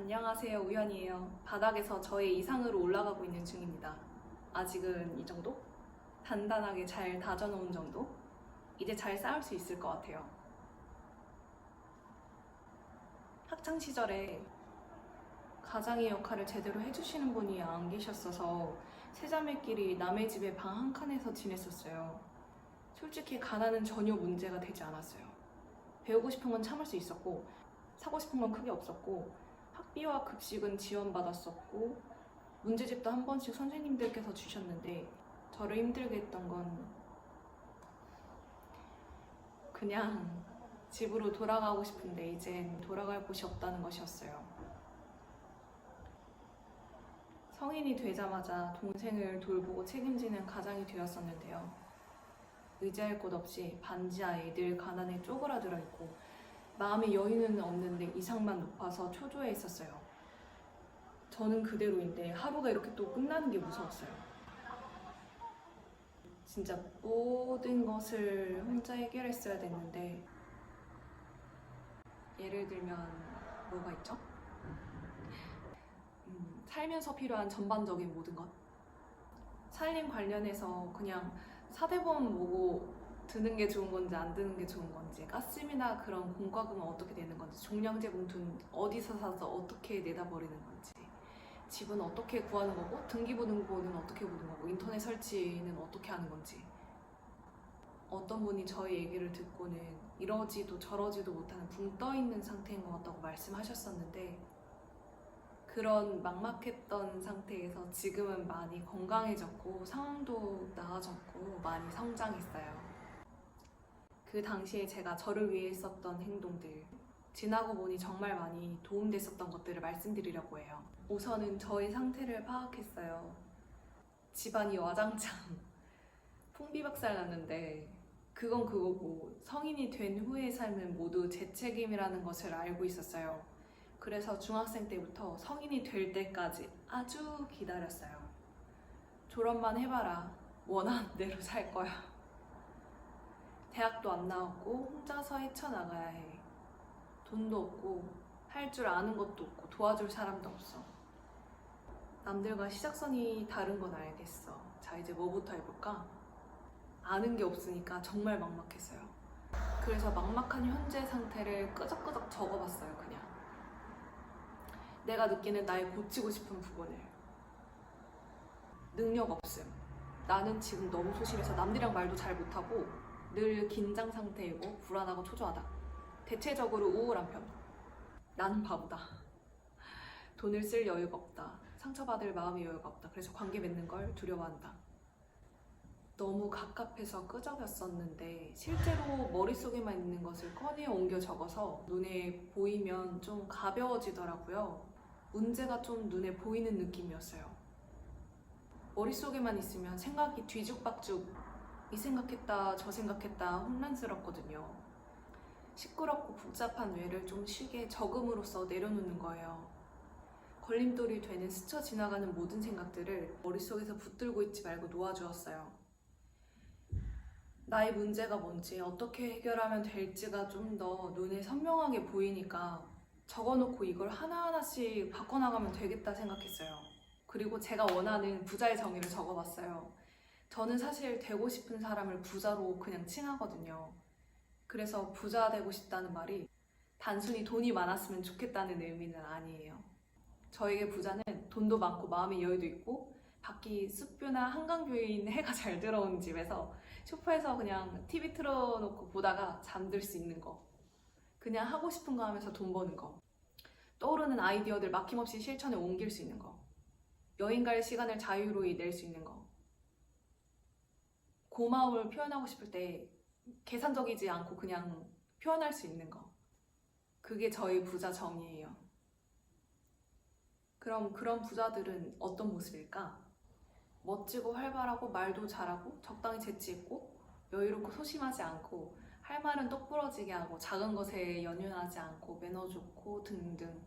안녕하세요, 우연이에요. 바닥에서 저의 이상으로 올라가고 있는 중입니다. 아직은 이 정도? 단단하게 잘 다져놓은 정도? 이제 잘 쌓을 수 있을 것 같아요. 학창 시절에 가장의 역할을 제대로 해주시는 분이 안 계셨어서 세자매끼리 남의 집에 방 한 칸에서 지냈었어요. 솔직히 가난은 전혀 문제가 되지 않았어요. 배우고 싶은 건 참을 수 있었고 사고 싶은 건 크게 없었고 학비와 급식은 지원받았었고 문제집도 한 번씩 선생님들께서 주셨는데 저를 힘들게 했던 건 그냥 집으로 돌아가고 싶은데 이젠 돌아갈 곳이 없다는 것이었어요. 성인이 되자마자 동생을 돌보고 책임지는 가장이 되었었는데요. 의지할 곳 없이 반지하에 늘 가난에 쪼그라들어 있고 마음의 여유는 없는데 이상만 높아서 초조해 있었어요. 저는 그대로인데 하루가 이렇게 또 끝나는 게 무서웠어요. 진짜 모든 것을 혼자 해결했어야 됐는데 예를 들면 뭐가 있죠? 살면서 필요한 전반적인 모든 것. 살림 관련해서 그냥 사대보험 보고 드는 게 좋은 건지 안 드는 게 좋은 건지, 가스비나 그런 공과금은 어떻게 되는 건지, 종량제 봉투는 어디서 사서 어떻게 내다 버리는 건지, 집은 어떻게 구하는 거고, 등기부등본은 어떻게 보는 거고, 인터넷 설치는 어떻게 하는 건지. 어떤 분이 저희 얘기를 듣고는 이러지도 저러지도 못하는 붕 떠있는 상태인 것 같다고 말씀하셨었는데, 그런 막막했던 상태에서 지금은 많이 건강해졌고 상황도 나아졌고 많이 성장했어요. 그 당시에 제가 저를 위해 했었던 행동들, 지나고 보니 정말 많이 도움됐었던 것들을 말씀드리려고 해요. 우선은 저의 상태를 파악했어요. 집안이 와장창 풍비박살 났는데 그건 그거고 성인이 된 후의 삶은 모두 제 책임이라는 것을 알고 있었어요. 그래서 중학생 때부터 성인이 될 때까지 아주 기다렸어요. 졸업만 해봐라. 원하는 대로 살 거야. 대학도 안 나왔고 혼자서 헤쳐나가야 해. 돈도 없고 할 줄 아는 것도 없고 도와줄 사람도 없어. 남들과 시작선이 다른 건 알겠어. 자, 이제 뭐부터 해볼까? 아는 게 없으니까 정말 막막했어요. 그래서 막막한 현재 상태를 끄적끄적 적어봤어요. 그냥 내가 느끼는 나의 고치고 싶은 부분을. 능력 없음. 나는 지금 너무 소심해서 남들이랑 말도 잘 못하고 늘 긴장 상태이고 불안하고 초조하다. 대체적으로 우울한 편. 나는 바보다. 돈을 쓸 여유가 없다. 상처받을 마음의 여유가 없다. 그래서 관계 맺는 걸 두려워한다. 너무 갑갑해서 끄적였었는데 실제로 머릿속에만 있는 것을 꺼내 옮겨 적어서 눈에 보이면 좀 가벼워지더라고요. 문제가 좀 눈에 보이는 느낌이었어요. 머릿속에만 있으면 생각이 뒤죽박죽, 이 생각했다 저 생각했다 혼란스럽거든요. 시끄럽고 복잡한 뇌를 좀 쉬게 적음으로써 내려놓는 거예요. 걸림돌이 되는 스쳐 지나가는 모든 생각들을 머릿속에서 붙들고 있지 말고 놓아주었어요. 나의 문제가 뭔지 어떻게 해결하면 될지가 좀 더 눈에 선명하게 보이니까 적어놓고 이걸 하나하나씩 바꿔나가면 되겠다 생각했어요. 그리고 제가 원하는 부자의 정의를 적어봤어요. 저는 사실 되고 싶은 사람을 부자로 그냥 칭하거든요. 그래서 부자 되고 싶다는 말이 단순히 돈이 많았으면 좋겠다는 의미는 아니에요. 저에게 부자는 돈도 많고 마음의 여유도 있고 밖이 숲뷰나 한강뷰인 해가 잘 들어오는 집에서 소파에서 그냥 TV 틀어놓고 보다가 잠들 수 있는 거. 그냥 하고 싶은 거 하면서 돈 버는 거. 떠오르는 아이디어들 막힘없이 실천에 옮길 수 있는 거. 여행 갈 시간을 자유로이 낼 수 있는 거. 고마움을 표현하고 싶을 때 계산적이지 않고 그냥 표현할 수 있는 거. 그게 저희 부자 정의예요. 그럼 그런 부자들은 어떤 모습일까? 멋지고 활발하고 말도 잘하고 적당히 재치 있고 여유롭고 소심하지 않고 할 말은 똑부러지게 하고 작은 것에 연연하지 않고 매너 좋고 등등.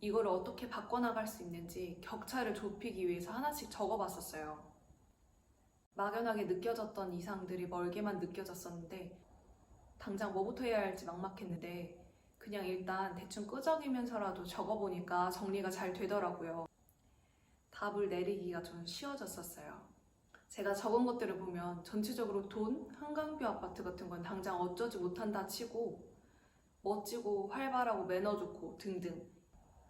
이걸 어떻게 바꿔나갈 수 있는지 격차를 좁히기 위해서 하나씩 적어봤었어요. 막연하게 느껴졌던 이상들이 멀게만 느껴졌었는데 당장 뭐부터 해야 할지 막막했는데 그냥 일단 대충 끄적이면서라도 적어보니까 정리가 잘 되더라고요. 답을 내리기가 좀 쉬워졌었어요. 제가 적은 것들을 보면 전체적으로 돈, 한강뷰 아파트 같은 건 당장 어쩌지 못한다 치고 멋지고 활발하고 매너 좋고 등등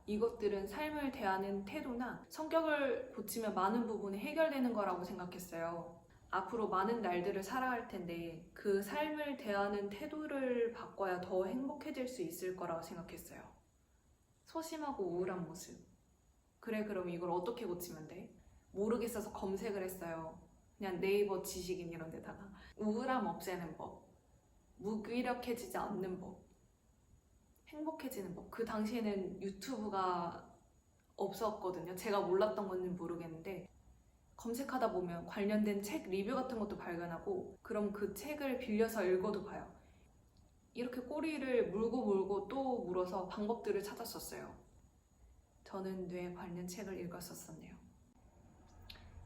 이것들은 삶을 대하는 태도나 성격을 고치면 많은 부분이 해결되는 거라고 생각했어요. 앞으로 많은 날들을 살아갈 텐데 그 삶을 대하는 태도를 바꿔야 더 행복해질 수 있을 거라고 생각했어요. 소심하고 우울한 모습. 그래, 그럼 이걸 어떻게 고치면 돼? 모르겠어서 검색을 했어요. 그냥 네이버 지식인 이런 데다가 우울함 없애는 법, 무기력해지지 않는 법, 행복해지는 법. 그 당시에는 유튜브가 없었거든요. 제가 몰랐던 건지 모르겠는데 검색하다 보면 관련된 책 리뷰 같은 것도 발견하고 그럼 그 책을 빌려서 읽어도 봐요. 이렇게 꼬리를 물고 또 물어서 방법들을 찾았었어요. 저는 뇌 관련 책을 읽었었네요.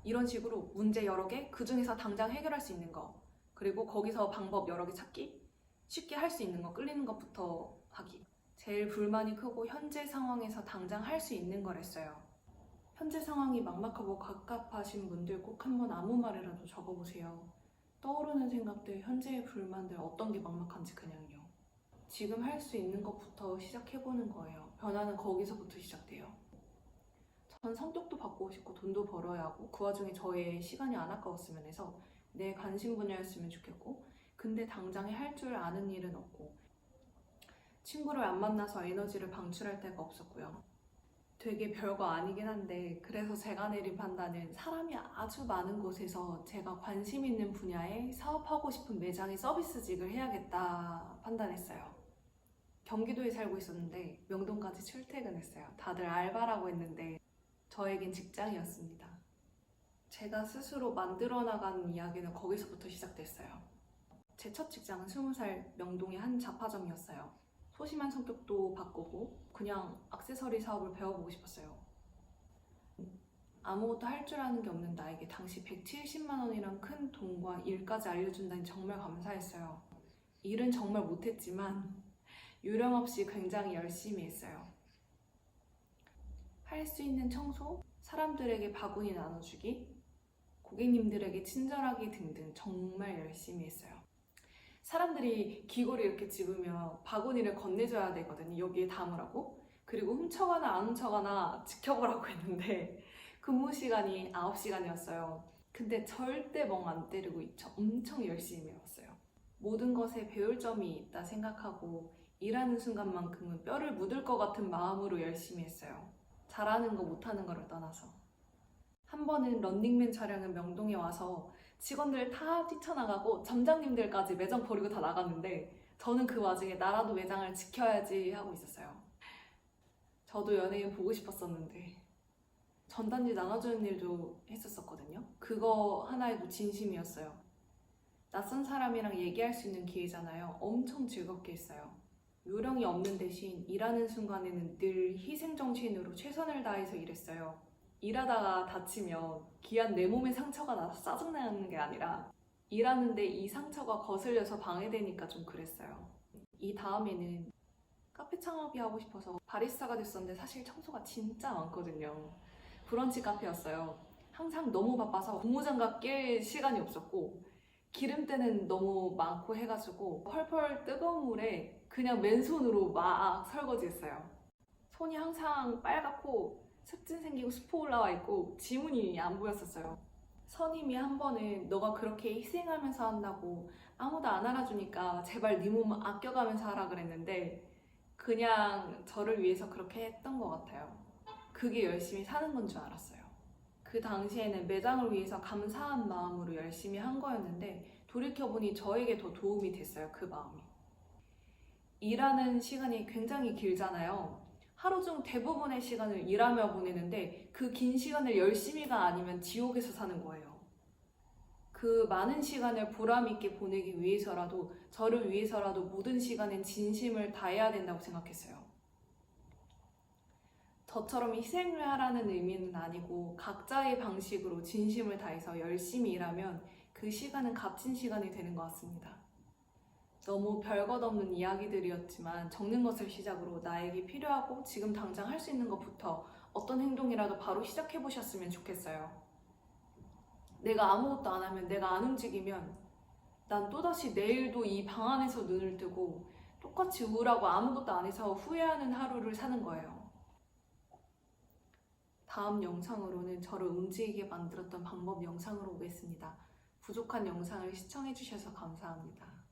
이런 식으로 문제 여러 개, 그 중에서 당장 해결할 수 있는 거, 그리고 거기서 방법 여러 개 찾기, 쉽게 할 수 있는 거, 끌리는 것부터 하기. 제일 불만이 크고 현재 상황에서 당장 할 수 있는 거랬어요. 현재 상황이 막막하고 갑갑하신 분들 꼭 한번 아무 말이라도 적어보세요. 떠오르는 생각들, 현재의 불만들, 어떤 게 막막한지 그냥요. 지금 할 수 있는 것부터 시작해보는 거예요. 변화는 거기서부터 시작돼요. 전 성격도 바꾸고 싶고 돈도 벌어야 하고 그 와중에 저의 시간이 안 아까웠으면 해서 내 관심 분야였으면 좋겠고 근데 당장에 할 줄 아는 일은 없고 친구를 안 만나서 에너지를 방출할 데가 없었고요. 되게 별거 아니긴 한데 그래서 제가 내린 판단은 사람이 아주 많은 곳에서 제가 관심 있는 분야에 사업하고 싶은 매장에 서비스직을 해야겠다 판단했어요. 경기도에 살고 있었는데 명동까지 출퇴근했어요. 다들 알바라고 했는데 저에겐 직장이었습니다. 제가 스스로 만들어 나가는 이야기는 거기서부터 시작됐어요. 제 첫 직장은 20살 명동의 한 잡화점이었어요. 소심한 성격도 바꾸고 그냥 액세서리 사업을 배워보고 싶었어요. 아무것도 할 줄 아는 게 없는 나에게 당시 170만 원이란 큰 돈과 일까지 알려준다니 정말 감사했어요. 일은 정말 못했지만 유령없이 굉장히 열심히 했어요. 할 수 있는 청소, 사람들에게 바구니 나눠주기, 고객님들에게 친절하기 등등 정말 열심히 했어요. 사람들이 귀걸이 이렇게 집으면 바구니를 건네줘야 되거든요. 여기에 담으라고. 그리고 훔쳐가나 안 훔쳐가나 지켜보라고 했는데 근무 시간이 9시간이었어요. 근데 절대 멍 안 때리고 엄청 열심히 해왔어요. 모든 것에 배울 점이 있다 생각하고 일하는 순간만큼은 뼈를 묻을 것 같은 마음으로 열심히 했어요. 잘하는 거 못하는 거를 떠나서. 한 번은 런닝맨 촬영은 명동에 와서 직원들 다 뛰쳐나가고 점장님들까지 매장 버리고 다 나갔는데 저는 그 와중에 나라도 매장을 지켜야지 하고 있었어요. 저도 연예인 보고 싶었었는데 전단지 나눠주는 일도 했었거든요. 그거 하나에도 진심이었어요. 낯선 사람이랑 얘기할 수 있는 기회잖아요. 엄청 즐겁게 했어요. 요령이 없는 대신 일하는 순간에는 늘 희생정신으로 최선을 다해서 일했어요. 일하다가 다치면 기한 내 몸에 상처가 나서 짜증나는 게 아니라 일하는데 이 상처가 거슬려서 방해되니까 좀 그랬어요. 이 다음에는 카페 창업이 하고 싶어서 바리스타가 됐었는데 사실 청소가 진짜 많거든요. 브런치 카페였어요. 항상 너무 바빠서 고무장갑 낄 시간이 없었고 기름때는 너무 많고 해가지고 펄펄 뜨거운 물에 그냥 맨손으로 막 설거지했어요. 손이 항상 빨갛고 습진 생기고 수포 올라와 있고 지문이 안 보였었어요. 선임이 한 번은 너가 그렇게 희생하면서 한다고 아무도 안 알아주니까 제발 네 몸 아껴가면서 하라 그랬는데 그냥 저를 위해서 그렇게 했던 것 같아요. 그게 열심히 사는 건 줄 알았어요. 그 당시에는 매장을 위해서 감사한 마음으로 열심히 한 거였는데 돌이켜보니 저에게 더 도움이 됐어요. 그 마음이. 일하는 시간이 굉장히 길잖아요. 하루 중 대부분의 시간을 일하며 보내는데 그 긴 시간을 열심히가 아니면 지옥에서 사는 거예요. 그 많은 시간을 보람 있게 보내기 위해서라도 저를 위해서라도 모든 시간엔 진심을 다해야 된다고 생각했어요. 저처럼 희생을 하라는 의미는 아니고 각자의 방식으로 진심을 다해서 열심히 일하면 그 시간은 값진 시간이 되는 것 같습니다. 너무 별것 없는 이야기들이었지만 적는 것을 시작으로 나에게 필요하고 지금 당장 할 수 있는 것부터 어떤 행동이라도 바로 시작해 보셨으면 좋겠어요. 내가 아무것도 안 하면, 내가 안 움직이면 난 또다시 내일도 이 방 안에서 눈을 뜨고 똑같이 우울하고 아무것도 안 해서 후회하는 하루를 사는 거예요. 다음 영상으로는 저를 움직이게 만들었던 방법 영상으로 오겠습니다. 부족한 영상을 시청해 주셔서 감사합니다.